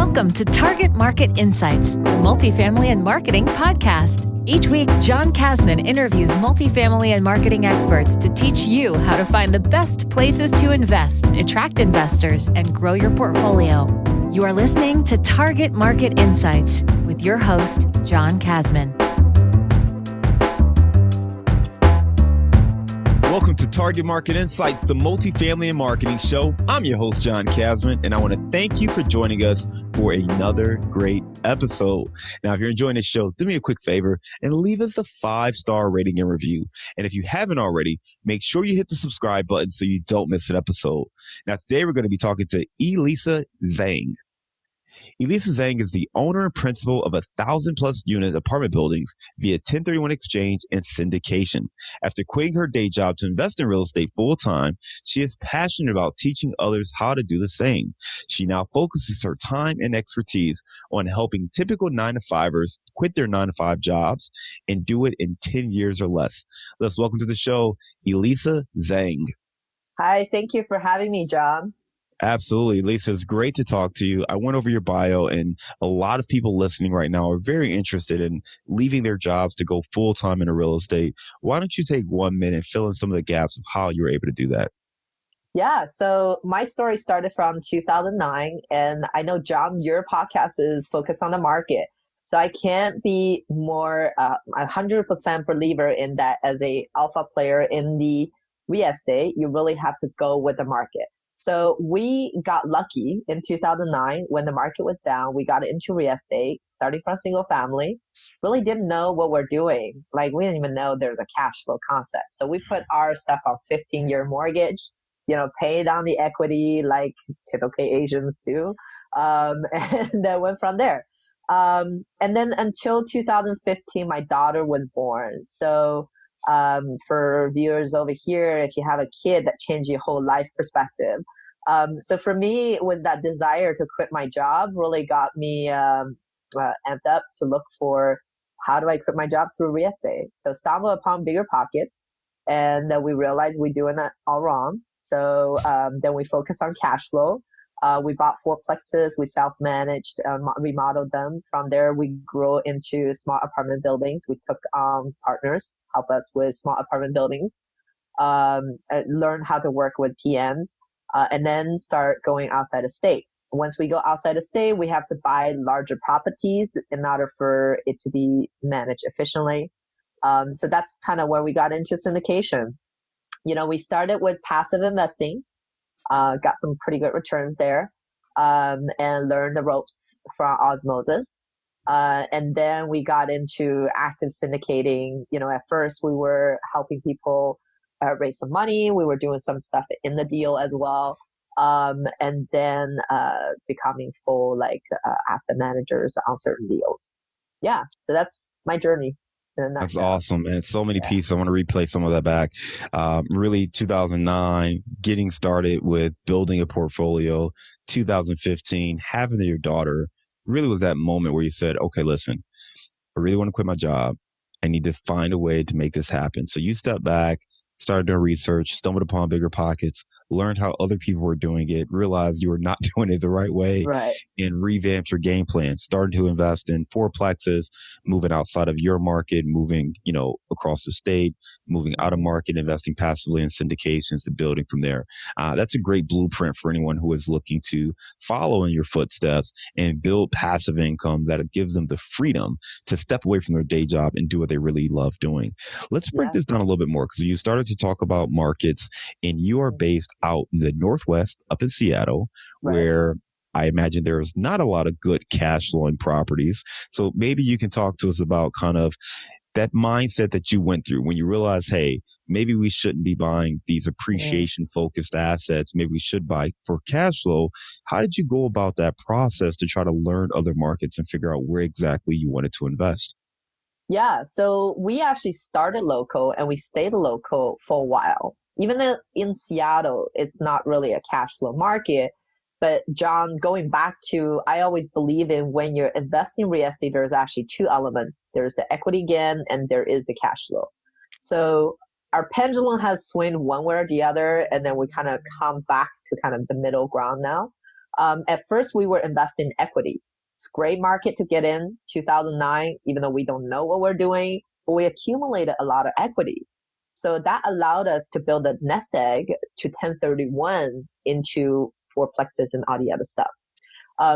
Welcome to Target Market Insights, the multifamily and marketing podcast. Each week, John Kasman interviews multifamily and marketing experts to teach you how to find the best places to invest, attract investors, and grow your portfolio. You are listening to Target Market Insights with your host, John Kasman. Welcome to Target Market Insights, the multifamily and marketing show. I'm your host, John Kasman, and I want to thank you for joining us for another great episode. Now, if you're enjoying this show, do me a quick favor and leave us a 5-star rating and review. And if you haven't already, make sure you hit the subscribe button so you don't miss an episode. Now, today we're going to be talking to Elisa Zhang. Elisa Zhang is the owner and principal of 1,000+ unit apartment buildings via 1031 exchange and syndication. After quitting her day job to invest in real estate full-time, she is passionate about teaching others how to do the same. She now focuses her time and expertise on helping typical 9-to-5ers quit their 9-to-5 jobs and do it in 10 years or less. Let's welcome to the show, Elisa Zhang. Hi, thank you for having me, John. Absolutely. Lisa, it's great to talk to you. I went over your bio, and a lot of people listening right now are very interested in leaving their jobs to go full-time into real estate. Why don't you take 1 minute and fill in some of the gaps of how you were able to do that? Yeah, so my story started from 2009, and I know, John, your podcast is focused on the market. So I can't be more 100% believer in that as a alpha player in the real estate. You really have to go with the market. So we got lucky in 2009 when the market was down. We got into real estate, starting from single family. Really didn't know what we're doing. Like, we didn't even know there's a cash flow concept. So we put our stuff on 15-year mortgage, pay down the equity like typically Asians do, and then went from there. And then until 2015, my daughter was born. So for viewers over here, if you have a kid, that changes your whole life perspective. So for me, it was that desire to quit my job really got me amped up to look for how do I quit my job through real estate. So stumbled upon BiggerPockets, and then we realized we're doing that all wrong. So then we focused on cash flow. We bought 4plexes, we self-managed, remodeled them. From there, we grew into small apartment buildings. We took partners, help us with small apartment buildings, learn how to work with PMs, and then start going outside of state. Once we go outside of state, we have to buy larger properties in order for it to be managed efficiently. So that's kind of where we got into syndication. We started with passive investing. Got some pretty good returns there, and learned the ropes from osmosis. And then we got into active syndicating. At first we were helping people raise some money. We were doing some stuff in the deal as well. And then becoming full asset managers on certain deals. Yeah. So that's my journey. That's awesome, man. So many pieces. I want to replay some of that back. Really, 2009, getting started with building a portfolio. 2015, having your daughter really was that moment where you said, okay, listen, I really want to quit my job. I need to find a way to make this happen. So you stepped back, started doing research, stumbled upon BiggerPockets, learned how other people were doing it, realized you were not doing it the right way, right, and revamped your game plan, started to invest in 4plexes, moving outside of your market, moving, across the state, moving out of market, investing passively in syndications and building from there. That's a great blueprint for anyone who is looking to follow in your footsteps and build passive income that gives them the freedom to step away from their day job and do what they really love doing. Let's break this down a little bit more, because you started to talk about markets, and you are based out in the Northwest, up in Seattle, right, where I imagine there's not a lot of good cash flowing properties. So maybe you can talk to us about kind of that mindset that you went through when you realized, hey, maybe we shouldn't be buying these appreciation focused assets. Maybe we should buy for cash flow. How did you go about that process to try to learn other markets and figure out where exactly you wanted to invest? Yeah, so we actually started local and we stayed local for a while. Even though in Seattle, it's not really a cash flow market. But John, going back to, I always believe in when you're investing in real estate, there's actually two elements. There's the equity gain and there is the cash flow. So our pendulum has swung one way or the other, and then we kind of come back to kind of the middle ground now. At first, we were investing in equity. It's a great market to get in 2009, even though we don't know what we're doing, but we accumulated a lot of equity. So that allowed us to build a nest egg to 1031 into fourplexes and all the other stuff.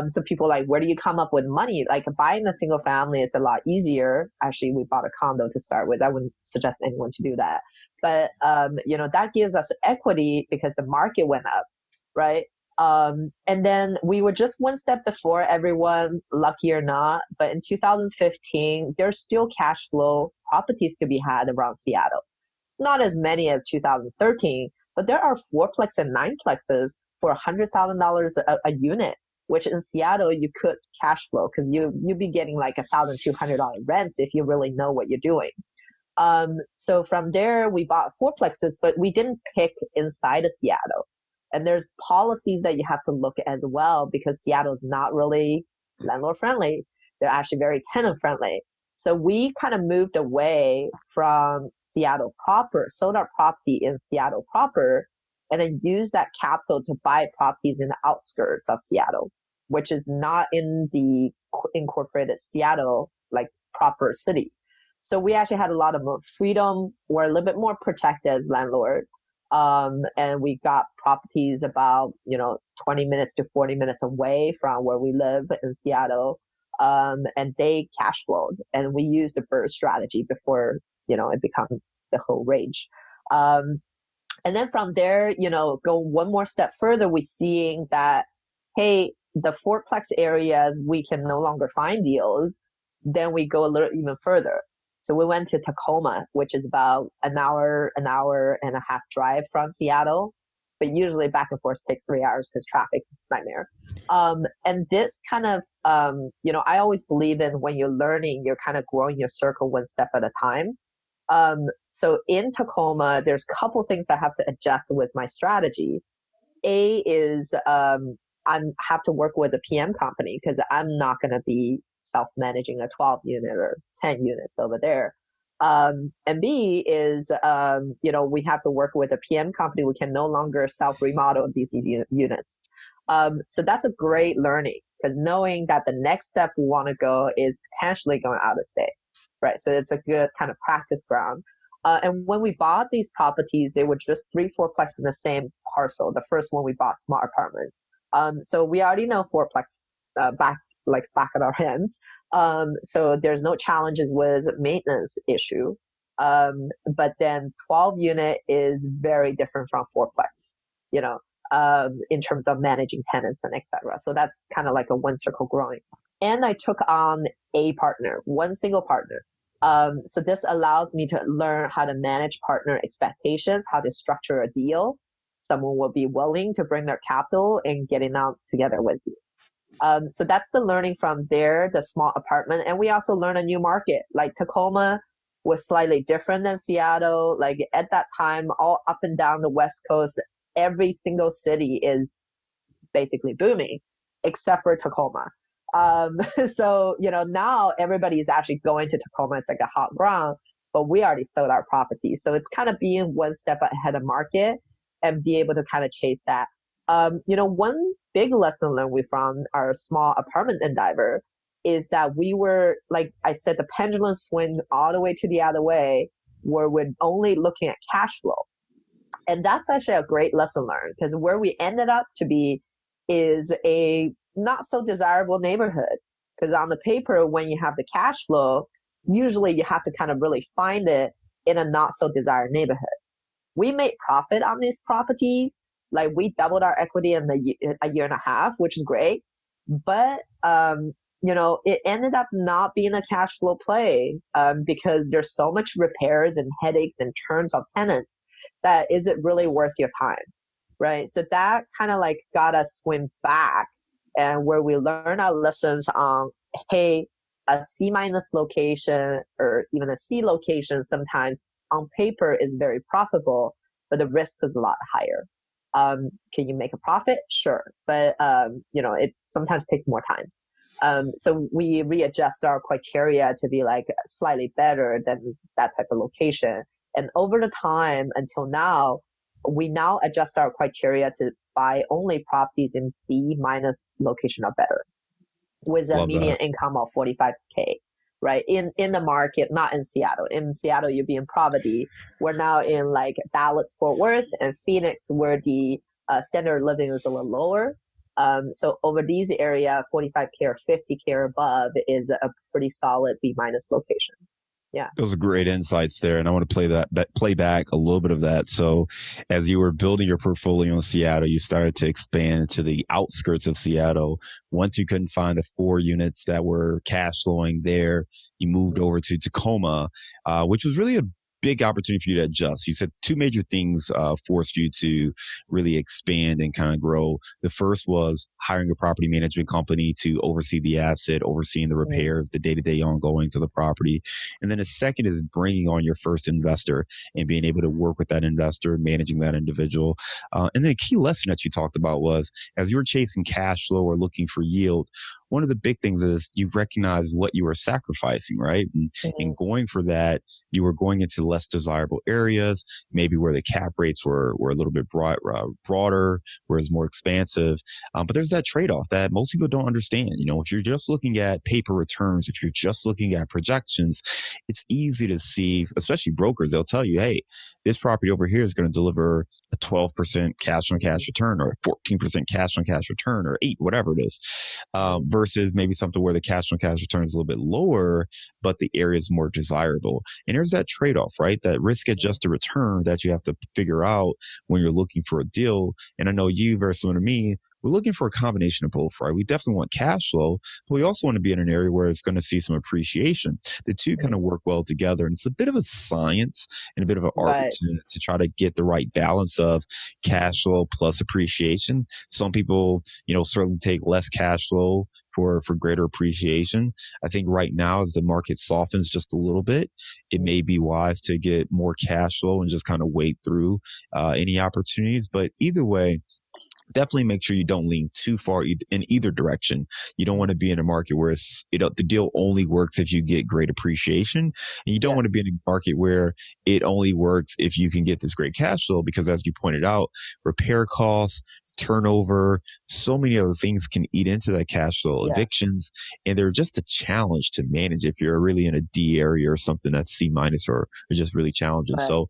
So people like, where do you come up with money? Like buying a single family, it's a lot easier. Actually, we bought a condo to start with. I wouldn't suggest anyone to do that. But, that gives us equity because the market went up, right? And then we were just one step before everyone, lucky or not. But in 2015, there's still cash flow properties to be had around Seattle. Not as many as 2013, but there are fourplex and nineplexes for $100,000 a unit, which in Seattle you could cash flow because you'd be getting like $1,200 rents if you really know what you're doing. So from there we bought fourplexes, but we didn't pick inside of Seattle. And there's policies that you have to look at as well because Seattle is not really landlord friendly. They're actually very tenant friendly. So we kind of moved away from Seattle proper, sold our property in Seattle proper, and then used that capital to buy properties in the outskirts of Seattle, which is not in the incorporated Seattle, like proper city. So we actually had a lot of more freedom. We're a little bit more protected as landlord. And we got properties about, 20 minutes to 40 minutes away from where we live in Seattle. And they cash flowed, and we used the BRRRR strategy before, it becomes the whole rage. And then from there, go one more step further, we're seeing that, hey, the fourplex areas, we can no longer find deals. Then we go a little even further. So we went to Tacoma, which is about an hour and a half drive from Seattle. But usually back and forth takes 3 hours because traffic is a nightmare. And this kind of, I always believe in when you're learning, you're kind of growing your circle one step at a time. So in Tacoma, there's a couple things I have to adjust with my strategy. A is I have to work with a PM company because I'm not going to be self-managing a 12 unit or 10 units over there. And B is, we have to work with a PM company. We can no longer self-remodel these units. So that's a great learning because knowing that the next step we want to go is potentially going out of state, right? So it's a good kind of practice ground. And when we bought these properties, they were just 3-4plex in the same parcel. The first one we bought, small apartment. So we already know fourplex back at our hands. So there's no challenges with maintenance issue. But then 12 unit is very different from fourplex, in terms of managing tenants and etc. So that's kind of like a one circle growing. And I took on a partner, one single partner. So this allows me to learn how to manage partner expectations, how to structure a deal. Someone will be willing to bring their capital and getting out together with you. So that's the learning from there, the small apartment. And we also learn a new market. Like Tacoma was slightly different than Seattle. Like at that time, all up and down the West Coast, every single city is basically booming, except for Tacoma. So, now everybody is actually going to Tacoma. It's like a hot ground, but we already sold our property. So it's kind of being one step ahead of market and be able to kind of chase that. One big lesson learned from our small apartment endeavor is that we were, like I said, the pendulum swing all the way to the other way where we're only looking at cash flow. And that's actually a great lesson learned because where we ended up to be is a not so desirable neighborhood. Because on the paper, when you have the cash flow, usually you have to kind of really find it in a not so desired neighborhood. We made profit on these properties. Like we doubled our equity in a year and a half, which is great. But, it ended up not being a cash flow play because there's so much repairs and headaches and turns of tenants that is it really worth your time, right? So that kind of like got us swim back and where we learn our lessons on, hey, a C- location or even a C location sometimes on paper is very profitable, but the risk is a lot higher. Can you make a profit? Sure. But, it sometimes takes more time. So we readjust our criteria to be like slightly better than that type of location. And over the time until now, we now adjust our criteria to buy only properties in B minus location or better with a Love median that. income of 45K, right? In the market, not in Seattle. In Seattle, you'd be in poverty. We're now in like Dallas, Fort Worth, and Phoenix, where the standard of living is a little lower. So over these area, 45K or 50K or above is a pretty solid B minus location. Yeah. Those are great insights there, and I want to play back a little bit of that. So, as you were building your portfolio in Seattle, you started to expand into the outskirts of Seattle. Once you couldn't find the 4 units that were cash flowing there, you moved over to Tacoma, which was really a big opportunity for you to adjust. You said two major things forced you to really expand and kind of grow. The first was hiring a property management company to oversee the asset, overseeing the repairs, the day-to-day ongoings of the property. And then the second is bringing on your first investor and being able to work with that investor, managing that individual. And then a key lesson that you talked about was as you were chasing cash flow or looking for yield, one of the big things is you recognize what you are sacrificing, right? And in going for that, you were going into less desirable areas, maybe where the cap rates were a little bit broader, where it's more expansive. But there's that trade-off that most people don't understand. You know, if you're just looking at paper returns, if you're just looking at projections, it's easy to see, especially brokers, they'll tell you, hey, this property over here is going to deliver a 12% cash on cash return or 14% cash on cash return or 8, whatever it is, versus maybe something where the cash on cash return is a little bit lower, but the area is more desirable. And there's that trade-off, right? That risk adjusted return that you have to figure out when you're looking for a deal. And I know you, very similar to me, we're looking for a combination of both, right? We definitely want cash flow, but we also want to be in an area where it's going to see some appreciation. The two kind of work well together. And it's a bit of a science and a bit of an art Right. to try to get the right balance of cash flow plus appreciation. Some people, certainly take less cash flow for greater appreciation. I think right now, as the market softens just a little bit, it may be wise to get more cash flow and just kind of wait through any opportunities. But either way, definitely make sure you don't lean too far in either direction. You don't want to be in a market where the deal only works if you get great appreciation. And you don't want to be in a market where it only works if you can get this great cash flow, because as you pointed out, repair costs, turnover, so many other things can eat into that cash flow, evictions, and they're just a challenge to manage if you're really in a D area or something that's C minus or just really challenging. Right. So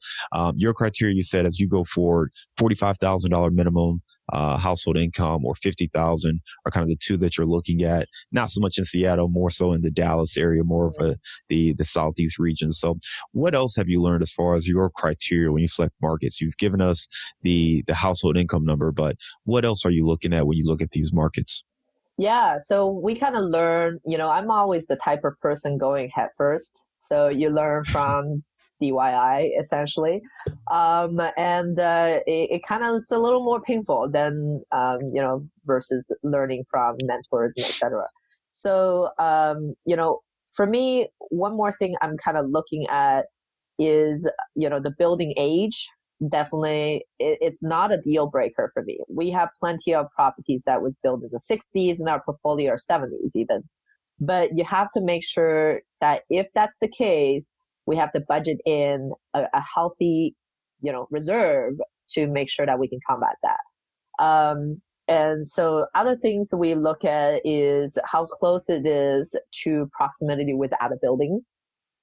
your criteria, you said, as you go forward, $45,000 minimum household income or 50,000 are kind of the two that you're looking at. Not so much in Seattle, more so in the Dallas area, more of the Southeast region. So what else have you learned as far as your criteria when you select markets? You've given us the household income number, but what else are you looking at when you look at these markets? Yeah, so we kind of learn, I'm always the type of person going head first. So you learn from DIY essentially. And it kind of, it's a little more painful than, versus learning from mentors and et cetera. So, for me, one more thing I'm kind of looking at is, the building age. Definitely, it's not a deal breaker for me. We have plenty of properties that was built in the 60s in our portfolio, or 70s even. But you have to make sure that if that's the case, we have to budget in a healthy, reserve to make sure that we can combat that. And so other things we look at is how close it is to proximity with other buildings.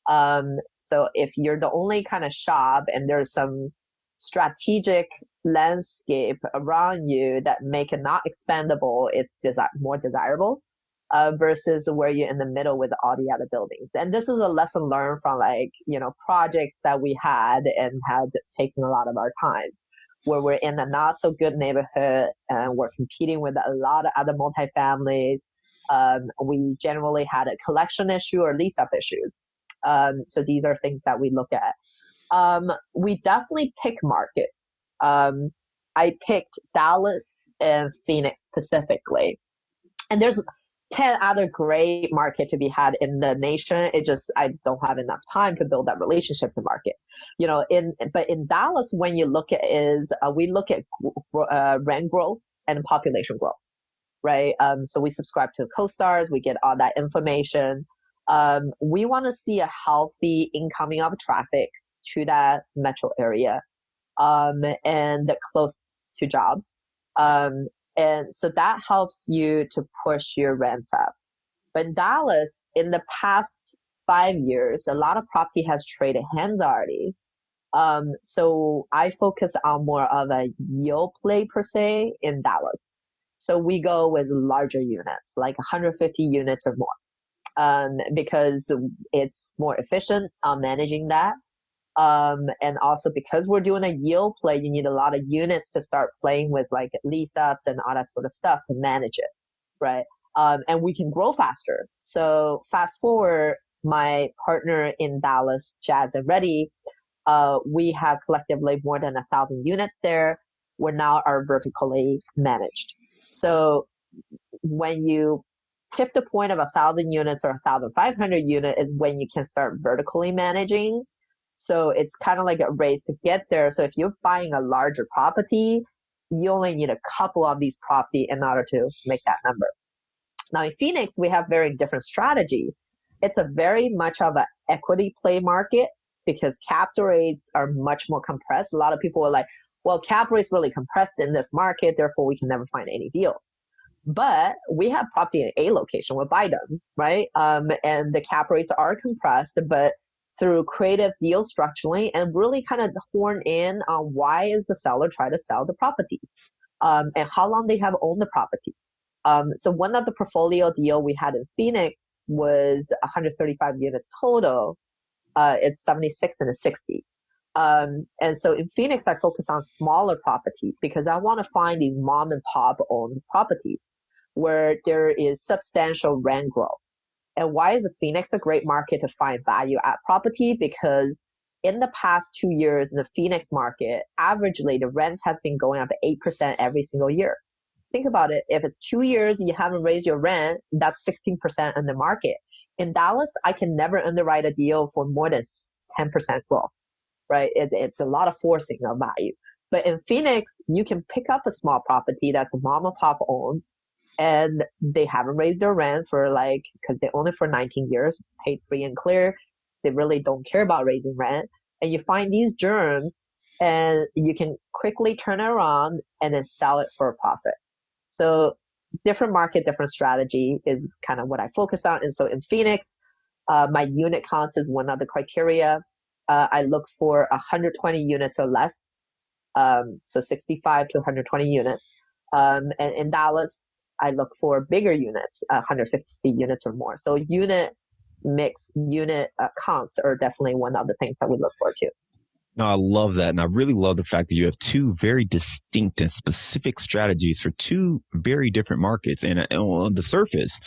So if you're the only kind of shop and there's some strategic landscape around you that make it not expandable, it's more desirable. Versus where you're in the middle with all the other buildings. And this is a lesson learned from projects that we had and had taken a lot of our times, where we're in a not so good neighborhood and we're competing with a lot of other multifamilies. We generally had a collection issue or lease up issues. So these are things that we look at. We definitely pick markets. I picked Dallas and Phoenix specifically. And there's 10 other great market to be had in the nation. I don't have enough time to build that relationship to market. But in Dallas, when you look at we look at rent growth and population growth, right? So we subscribe to CoStars, we get all that information. We want to see a healthy incoming of traffic to that metro area, and close to jobs. And so that helps you to push your rents up. But in Dallas, in the past 5 years, a lot of property has traded hands already. So I focus on more of a yield play per se in Dallas. So we go with larger units, like 150 units or more, because it's more efficient on managing that. And also because we're doing a yield play, you need a lot of units to start playing with, like lease ups and all that sort of stuff to manage it, right? And we can grow faster. So fast forward, my partner in Dallas, Jazz and Reddy, we have collectively more than 1,000 units there. We're now are vertically managed. So when you tip the point of 1,000 units or 1,500 unit is when you can start vertically managing. So it's kind of like a race to get there. So if you're buying a larger property, you only need a couple of these property in order to make that number. Now in Phoenix, we have very different strategy. It's a very much of an equity play market because cap rates are much more compressed. A lot of people are like, well, cap rates really compressed in this market, therefore we can never find any deals. But we have property in A location, we'll buy them, right? And the cap rates are compressed, but through creative deal structuring and really kind of horn in on why is the seller trying to sell the property, and how long they have owned the property. So one of the portfolio deal we had in Phoenix was 135 units total. It's 76 and a 60. And so in Phoenix, I focus on smaller property because I want to find these mom and pop owned properties where there is substantial rent growth. And why is Phoenix a great market to find value at property? Because in the past 2 years in the Phoenix market, averagely the rents has been going up 8% every single year. Think about it. If it's 2 years you haven't raised your rent, that's 16% in the market. In Dallas, I can never underwrite a deal for more than 10% growth, right? It's a lot of forcing of value. But in Phoenix, you can pick up a small property that's mom and pop owned, and they haven't raised their rent for because they own it for 19 years, paid free and clear. They really don't care about raising rent. And you find these germs and you can quickly turn it around and then sell it for a profit. So different market, different strategy is kind of what I focus on. And so in Phoenix, my unit counts is one of the criteria. I look for 120 units or less. So 65 to 120 units. And in Dallas, I look for bigger units, 150 units or more. So unit mix, unit counts are definitely one of the things that we look for too. No, I love that. And I really love the fact that you have two very distinct and specific strategies for two very different markets. And on the surface,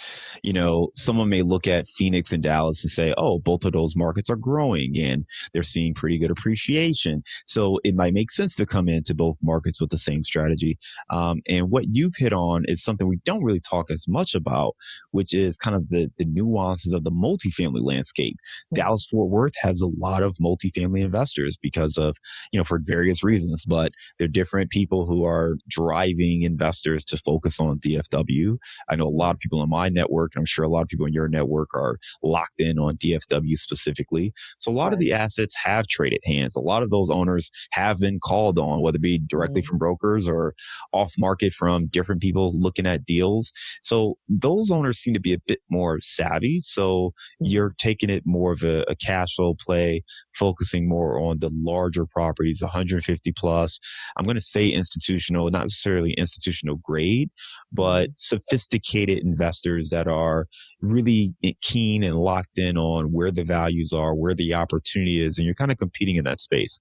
someone may look at Phoenix and Dallas and say, oh, both of those markets are growing and they're seeing pretty good appreciation. So it might make sense to come into both markets with the same strategy. And what you've hit on is something we don't really talk as much about, which is kind of the nuances of the multifamily landscape. Dallas-Fort Worth has a lot of multifamily investors because of, for various reasons, but they're different people who are driving investors to focus on DFW. I know a lot of people in my network, and I'm sure a lot of people in your network are locked in on DFW specifically. So a lot of the assets have traded hands. A lot of those owners have been called on, whether it be directly from brokers or off market from different people looking at deals. So those owners seem to be a bit more savvy. So you're taking it more of a cash flow play, focusing more on the larger properties, 150 plus. I'm going to say institutional, not necessarily institutional grade, but sophisticated investors that are really keen and locked in on where the values are, where the opportunity is, and you're kind of competing in that space.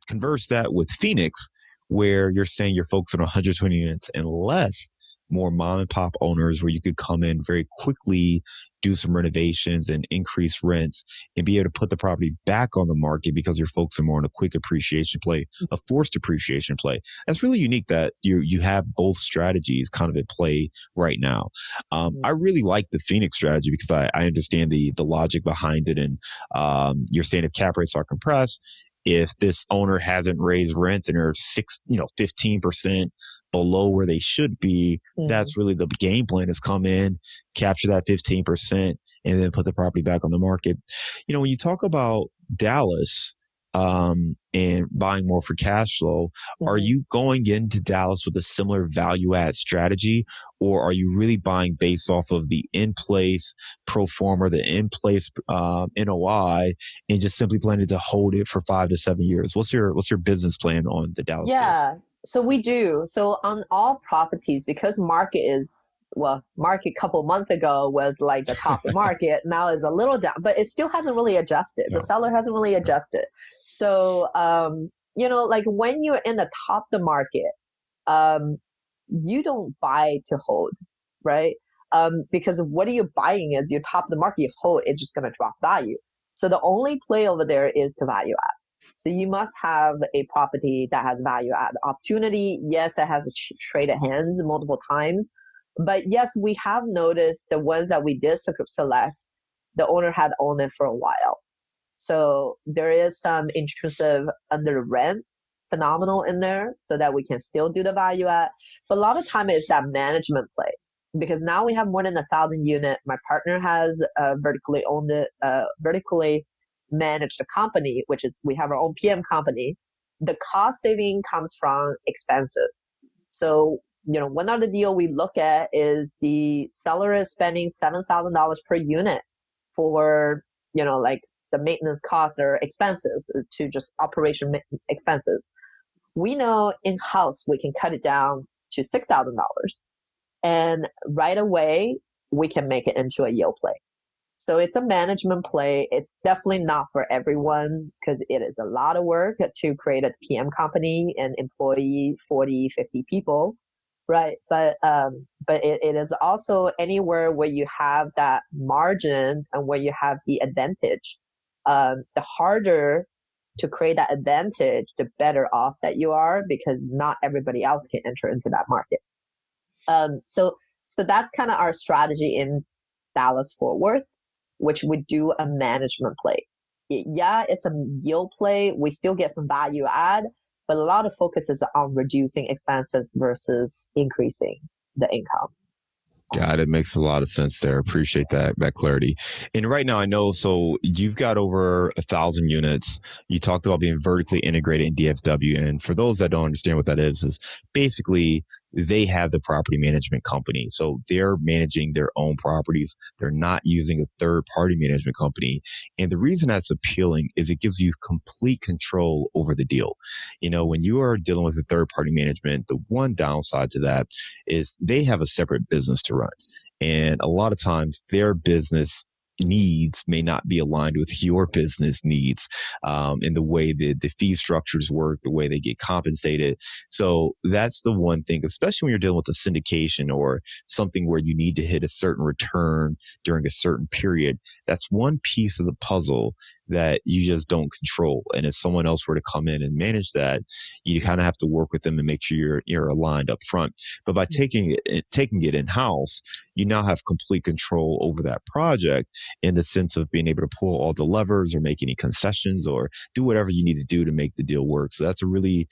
Converse that with Phoenix, where you're saying you're focusing on 120 units and less, more mom and pop owners where you could come in very quickly, do some renovations and increase rents and be able to put the property back on the market because you're focusing more on a quick appreciation play, a forced appreciation play. That's really unique that you have both strategies kind of at play right now. I really like the Phoenix strategy because I understand the logic behind it. And you're saying if cap rates are compressed, if this owner hasn't raised rents and they're 15% below where they should be, that's really the game plan is come in, capture that 15%, and then put the property back on the market. When you talk about Dallas, and buying more for cash flow, are you going into Dallas with a similar value add strategy, or are you really buying based off of the in-place pro forma, the in-place NOI, and just simply planning to hold it for 5 to 7 years? What's your business plan on the Dallas deals? Yeah, so we do. So on all properties, because market a couple months ago was like the top of the market. Now is a little down, but it still hasn't really adjusted. The seller hasn't really adjusted. So, like when you're in the top of the market, you don't buy to hold, right? Because what are you buying is you're top of the market, you hold, it's just going to drop value. So the only play over there is to value add. So you must have a property that has value add opportunity. Yes, it has a traded hands multiple times. But yes, we have noticed the ones that we did select, the owner had owned it for a while. So there is some intrusive under rent phenomenal in there so that we can still do the value add. But a lot of time it's that management play because now we have more than 1,000 unit. My partner has vertically managed a company, which is we have our own PM company. The cost saving comes from expenses. So one other deal we look at is the seller is spending $7,000 per unit for, like the maintenance costs or expenses to just operation expenses. We know in-house we can cut it down to $6,000 and right away we can make it into a yield play. So it's a management play. It's definitely not for everyone because it is a lot of work to create a PM company and employ 40, 50 people. Right. But it is also anywhere where you have that margin and where you have the advantage. The harder to create that advantage, the better off that you are because not everybody else can enter into that market. So that's kind of our strategy in Dallas-Fort Worth, which we do a management play. It's a yield play. We still get some value add. But a lot of focus is on reducing expenses versus increasing the income. God, it makes a lot of sense there. Appreciate that clarity. And right now, I know, so you've got over 1,000 units. You talked about being vertically integrated in DFW. And for those that don't understand what that is basically they have the property management company. So they're managing their own properties. They're not using a third party management company. And the reason that's appealing is it gives you complete control over the deal. When you are dealing with a third party management, the one downside to that is they have a separate business to run. And a lot of times their business needs may not be aligned with your business needs in the way that the fee structures work, the way they get compensated. So that's the one thing, especially when you're dealing with a syndication or something where you need to hit a certain return during a certain period. That's one piece of the puzzle that you just don't control. And if someone else were to come in and manage that, you kind of have to work with them and make sure you're aligned up front. But by taking it in-house, you now have complete control over that project in the sense of being able to pull all the levers or make any concessions or do whatever you need to do to make the deal work. So that's a really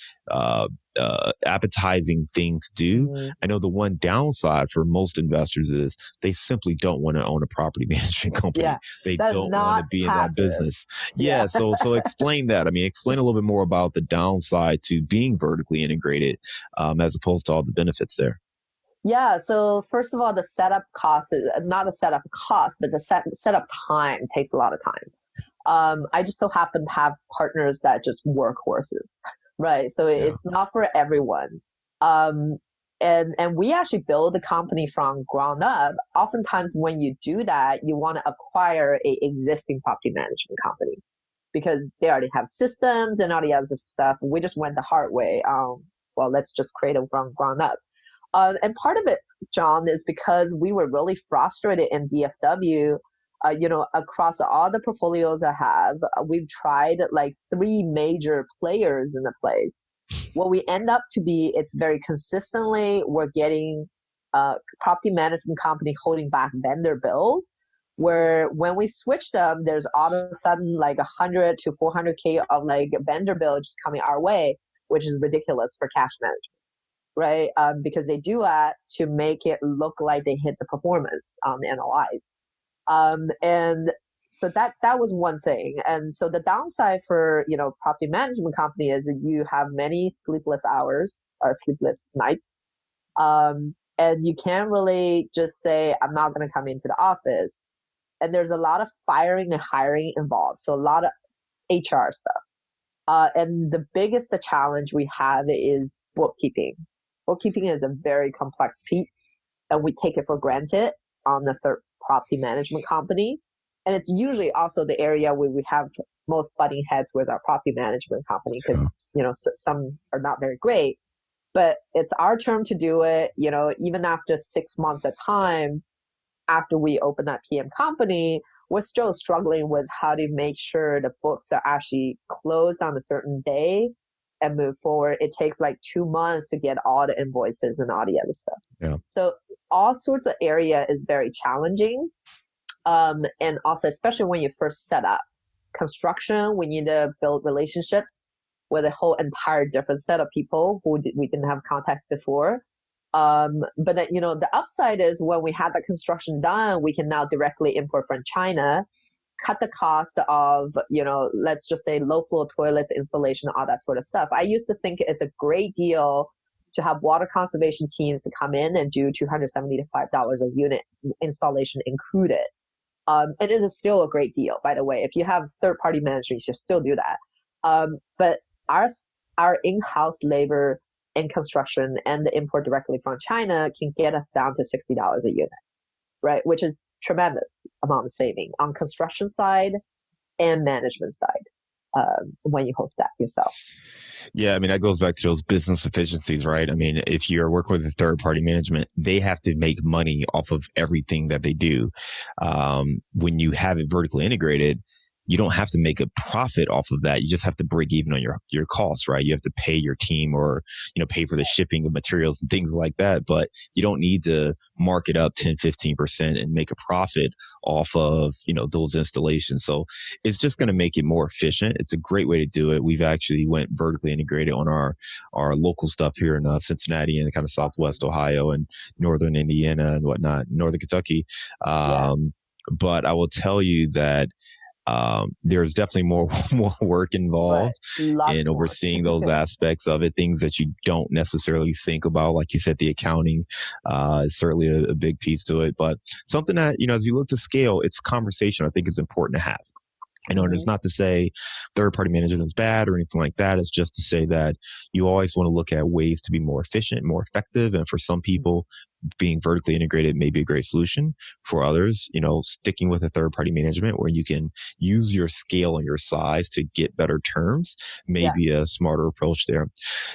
appetizing thing to do. Mm-hmm. I know the one downside for most investors is they simply don't want to own a property management company. Yeah, they don't want to be passive in that business. Yeah. So explain that. Explain a little bit more about the downside to being vertically integrated as opposed to all the benefits there. Yeah. So first of all, the setup cost is not the setup cost, but the setup time takes a lot of time. I just so happen to have partners that just workhorses, right? So it's not for everyone. And we actually build the company from ground up. Oftentimes when you do that, you want to acquire a existing property management company because they already have systems and all the other stuff. We just went the hard way. Let's just create it from ground up. And part of it, John, is because we were really frustrated in DFW, across all the portfolios I have, we've tried like 3 major players in the place. What we end up to be, it's very consistently, we're getting property management company holding back vendor bills, where when we switch them, there's all of a sudden like 100 to 400K of like vendor bill just coming our way, which is ridiculous for cash management. Right? Because they do that to make it look like they hit the performance on the NOIs. And so that was one thing. And so the downside for, property management company is that you have many sleepless hours or sleepless nights. And you can't really just say, I'm not going to come into the office. And there's a lot of firing and hiring involved. So a lot of HR stuff. And the biggest challenge we have is bookkeeping. Bookkeeping is a very complex piece, and we take it for granted on the third property management company. And it's usually also the area where we have most butting heads with our property management company because, some are not very great. But it's our turn to do it, even after 6 months of time, after we open that PM company, we're still struggling with how to make sure the books are actually closed on a certain day and move forward. It takes like 2 months to get all the invoices and all the other stuff. Yeah. So all sorts of area is very challenging. And also, especially when you first set up construction, we need to build relationships with a whole entire different set of people who we didn't have contacts before. But then, the upside is when we had the construction done, we can now directly import from China, cut the cost of, let's just say low flow toilets installation, all that sort of stuff. I used to think it's a great deal to have water conservation teams to come in and do $275 a unit installation included. And it is still a great deal, by the way. If you have third-party management, you should still do that. But our in-house labor in construction and the import directly from China can get us down to $60 a unit, right? Which is tremendous amount of saving on construction side and management side when you host that yourself. Yeah, I mean, that goes back to those business efficiencies, right? I mean, if you're working with a third-party management, they have to make money off of everything that they do. When you have it vertically integrated, you don't have to make a profit off of that. You just have to break even on your costs, right? You have to pay your team or, pay for the shipping of materials and things like that. But you don't need to mark it up 10, 15% and make a profit off of, those installations. So it's just going to make it more efficient. It's a great way to do it. We've actually went vertically integrated on our local stuff here in Cincinnati and kind of Southwest Ohio and Northern Indiana and whatnot, Northern Kentucky. But I will tell you that there's definitely more work involved in overseeing those aspects of it, things that you don't necessarily think about. Like you said, the accounting is certainly a big piece to it, but something that, as you look to scale, it's conversation I think is important to have. And it's not to say third-party management is bad or anything like that. It's just to say that you always want to look at ways to be more efficient, more effective. And for some people, being vertically integrated may be a great solution. For others, sticking with a third-party management where you can use your scale and your size to get better terms may be a smarter approach there.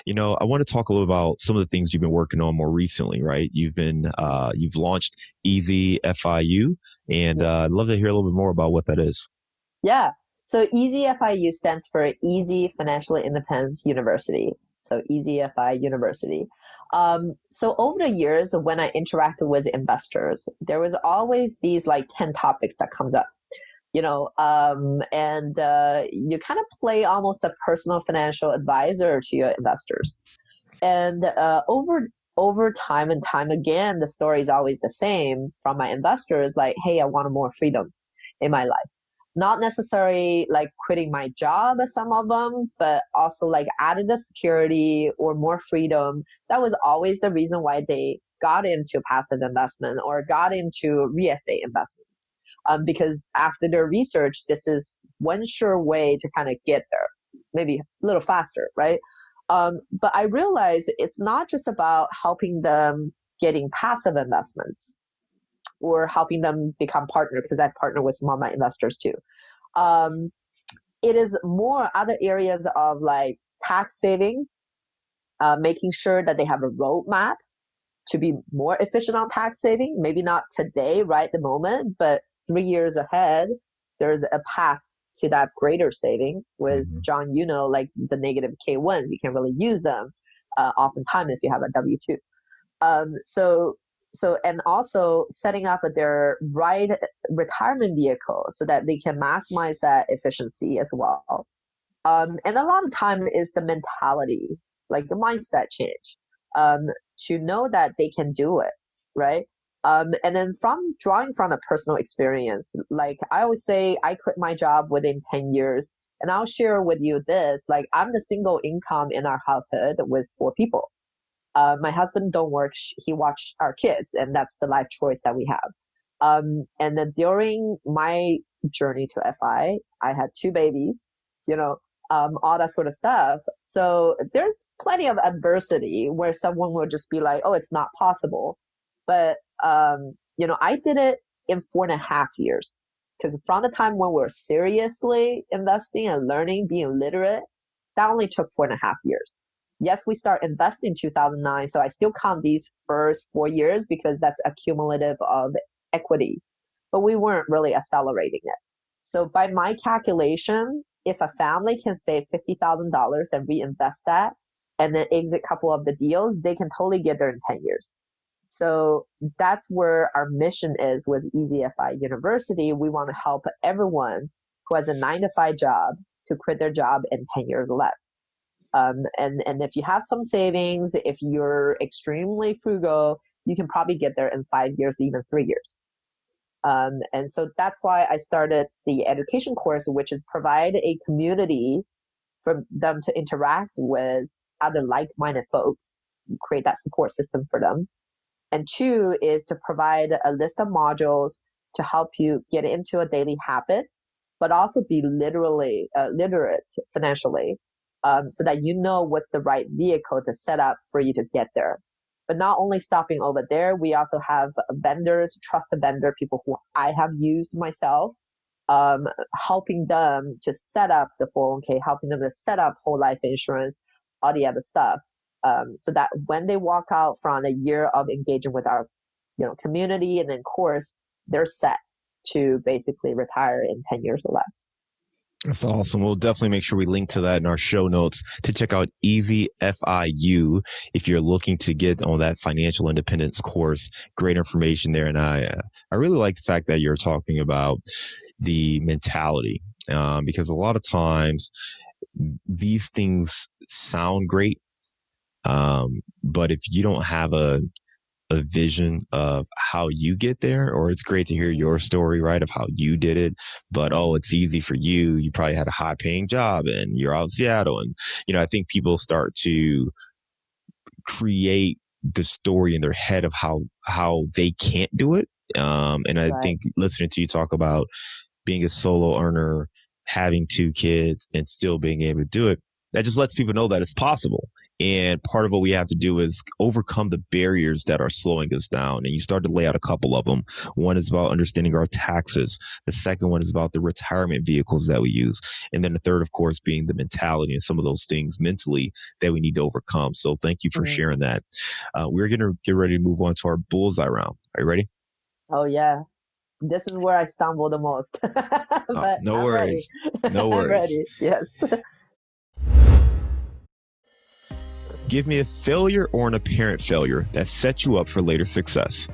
I want to talk a little about some of the things you've been working on more recently, right? You've launched Easy FIU, and I'd love to hear a little bit more about what that is. Yeah. So Easy FIU stands for Easy Financial Independence University. So Easy FI University. So over the years, when I interacted with investors, there was always these like 10 topics that comes up, and you kind of play almost a personal financial advisor to your investors. And over time and time again, the story is always the same from my investors, like, hey, I want more freedom in my life. Not necessarily like quitting my job as some of them, but also like added the security or more freedom. That was always the reason why they got into passive investment or got into real estate investment. Because after their research, this is one sure way to kind of get there, maybe a little faster, right? But I realized it's not just about helping them getting passive investments or helping them become partner, because I partner with some of my investors too. It is more other areas of like tax saving, making sure that they have a roadmap to be more efficient on tax saving. Maybe not today, right at the moment, but 3 years ahead, there's a path to that greater saving. With John, like the negative K1s, you can't really use them oftentimes if you have a W-2. So, and also setting up their right retirement vehicle so that they can maximize that efficiency as well. And a lot of time is the mentality, like the mindset change, to know that they can do it, right? And then drawing from a personal experience, like I always say, I quit my job within 10 years. And I'll share with you this, like I'm the single income in our household with 4 people. My husband don't work. He watch our kids, and that's the life choice that we have. And then during my journey to FI, I had 2 babies, all that sort of stuff. So there's plenty of adversity where someone will just be like, oh, it's not possible. But, I did it in 4.5 years, because from the time when we're seriously investing and learning, being literate, that only took 4.5 years. Yes, we start investing in 2009. So I still count these first 4 years because that's accumulative of equity, but we weren't really accelerating it. So by my calculation, if a family can save $50,000 and reinvest that and then exit a couple of the deals, they can totally get there in 10 years. So that's where our mission is with EasyFI University. We want to help everyone who has a 9-to-5 job to quit their job in 10 years or less. And if you have some savings, if you're extremely frugal, you can probably get there in 5 years, even 3 years. And so that's why I started the education course, which is provide a community for them to interact with other like-minded folks, create that support system for them. And 2 is to provide a list of modules to help you get into a daily habits, but also be literate financially, so that you know what's the right vehicle to set up for you to get there. But not only stopping over there, we also have vendors, trusted vendor, people who I have used myself, helping them to set up the 401k, helping them to set up whole life insurance, all the other stuff. So that when they walk out from a year of engaging with our, community and then course, they're set to basically retire in 10 years or less. That's awesome. We'll definitely make sure we link to that in our show notes to check out Easy FIU if you're looking to get on that financial independence course. Great information there. And I really like the fact that you're talking about the mentality, because a lot of times these things sound great. But if you don't have a vision of how you get there, or it's great to hear your story, right, of how you did it, but, it's easy for you. You probably had a high paying job and you're out in Seattle. And, I think people start to create the story in their head of how they can't do it. And I think listening to you talk about being a solo earner, having 2 kids and still being able to do it, that just lets people know that it's possible. And part of what we have to do is overcome the barriers that are slowing us down. And you start to lay out a couple of them. One is about understanding our taxes. The second one is about the retirement vehicles that we use. And then the third, of course, being the mentality and some of those things mentally that we need to overcome. So thank you for sharing that. We're going to get ready to move on to our bullseye round. Are you ready? Oh, yeah. This is where I stumble the most. But no worries. No worries. I'm ready. Yes. Give me a failure or an apparent failure that set you up for later success.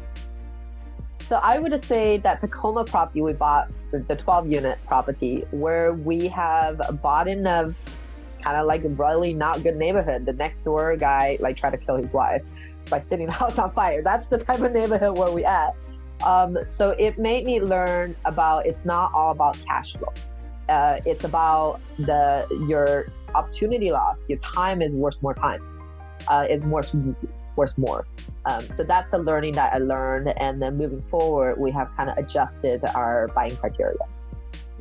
So I would say that Tacoma property we bought, the 12-unit property, where we have bought in a kind of like a really not good neighborhood. The next door guy tried to kill his wife by setting the house on fire. That's the type of neighborhood where we at. So it made me learn about it's not all about cash flow. It's about your opportunity loss. Your time is worth more time. Is worth more. So that's a learning that I learned. And then moving forward, we have kind of adjusted our buying criteria.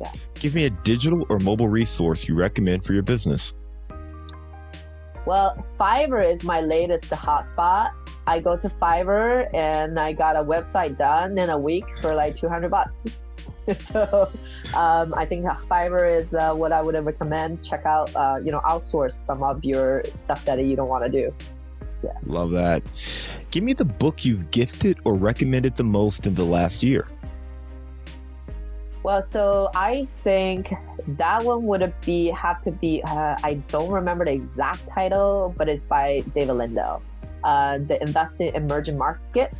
Yeah. Give me a digital or mobile resource you recommend for your business. Well, Fiverr is my latest hotspot. I go to Fiverr and I got a website done in a week for $200. So I think Fiverr is what I would recommend. Check out, outsource some of your stuff that you don't want to do. Yeah. Love that. Give me the book you've gifted or recommended the most in the last year. Well, so I think that one would have to be, I don't remember the exact title, but it's by David Lindell, The Investing Emerging Market.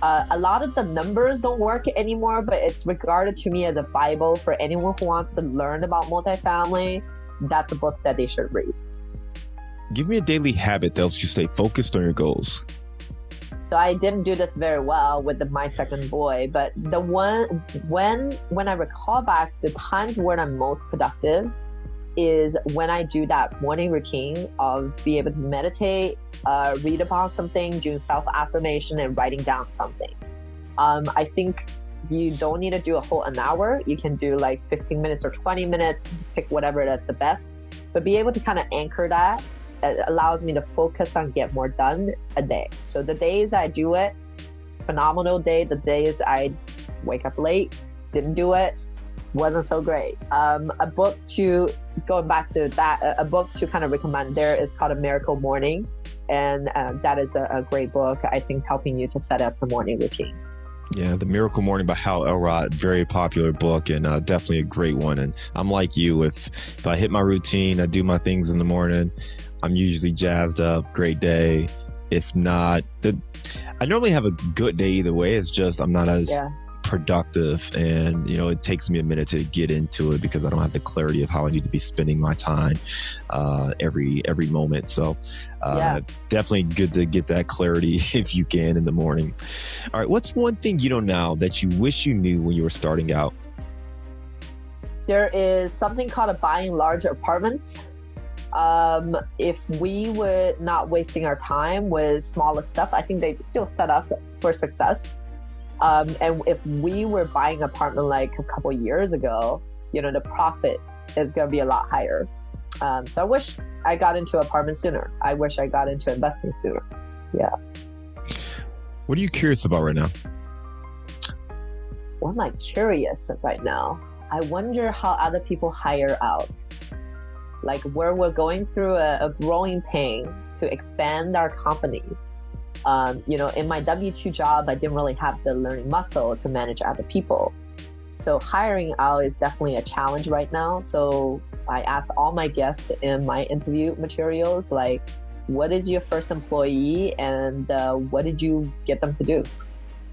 A lot of the numbers don't work anymore, but it's regarded to me as a Bible for anyone who wants to learn about multifamily. That's a book that they should read. Give me a daily habit that helps you stay focused on your goals. So I didn't do this very well with my second boy, but the one when I recall back, the times when I'm most productive is when I do that morning routine of be able to meditate, read about something, do self-affirmation, and writing down something. I think you don't need to do a whole an hour. You can do like 15 minutes or 20 minutes, pick whatever that's the best, but be able to kind of anchor that. It allows me to focus on get more done a day. So the days I do it, phenomenal day. The days I wake up late, didn't do it, wasn't so great. A book to, going back to that, a book to kind of recommend there is called A Miracle Morning. And that is a great book, I think, helping you to set up the morning routine. Yeah, The Miracle Morning by Hal Elrod, very popular book and definitely a great one. And I'm like you, if I hit my routine, I do my things in the morning, I'm usually jazzed up, great day. If not, I normally have a good day either way. It's just I'm not as productive, and it takes me a minute to get into it because I don't have the clarity of how I need to be spending my time every moment. So definitely good to get that clarity if you can in the morning. All right, what's one thing you know now that you wish you knew when you were starting out? There is something called buying large apartments. If we were not wasting our time with smaller stuff, I think they still set up for success. And if we were buying an apartment like a couple of years ago, the profit is going to be a lot higher. So I wish I got into apartments sooner. I wish I got into investing sooner. Yeah. What are you curious about right now? What am I curious right now? I wonder how other people hire out. Like where we're going through a growing pain to expand our company. In my W-2 job, I didn't really have the learning muscle to manage other people. So hiring out is definitely a challenge right now. So I asked all my guests in my interview materials, like, what is your first employee and what did you get them to do?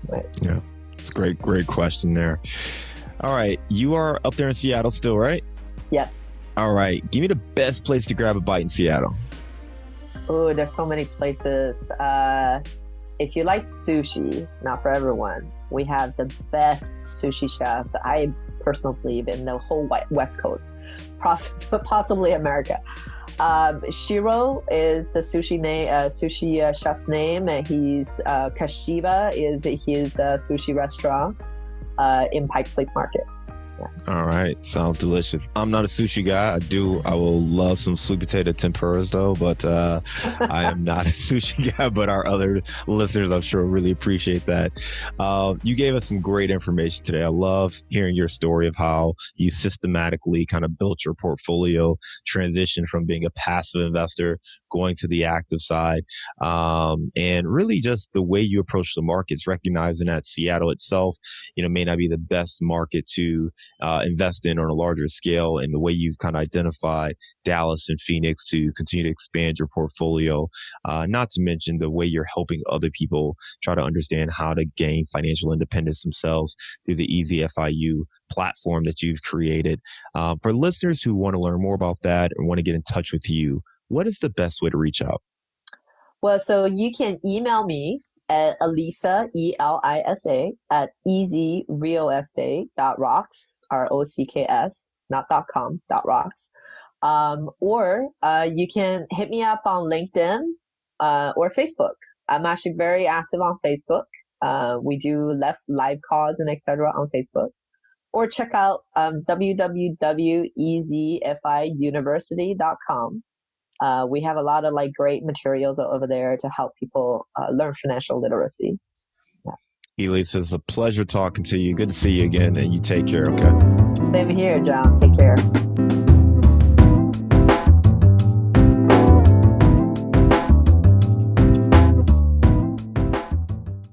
Right. Yeah, it's a great question there. All right, you are up there in Seattle still, right? Yes. All right, give me the best place to grab a bite in Seattle. Oh, there's so many places. If you like sushi, not for everyone, we have the best sushi chef, I personally believe, in the whole West Coast, possibly America. Shiro is the sushi chef's name, and he's Kashiba is his sushi restaurant in Pike Place Market. Yeah. All right. Sounds delicious. I'm not a sushi guy. I will love some sweet potato tempuras though, but I am not a sushi guy, but our other listeners, I'm sure, really appreciate that. You gave us some great information today. I love hearing your story of how you systematically kind of built your portfolio, transition from being a passive investor, going to the active side, and really just the way you approach the markets, recognizing that Seattle itself, may not be the best market to invest in on a larger scale, and the way you've kind of identified Dallas and Phoenix to continue to expand your portfolio, not to mention the way you're helping other people try to understand how to gain financial independence themselves through the Easy FIU platform that you've created. For listeners who want to learn more about that and want to get in touch with you, what is the best way to reach out? Well, so you can email me at Elisa, ELISA, at easyrealestate.rocks, ROCKS, not .com, .rocks. Or you can hit me up on LinkedIn or Facebook. I'm actually very active on Facebook. We do live calls and etc. on Facebook. Or check out www.easyfiuniversity.com. We have a lot of great materials over there to help people learn financial literacy. Yeah. Elisa, it's a pleasure talking to you. Good to see you again, and you take care, okay? Same here, John. Take care.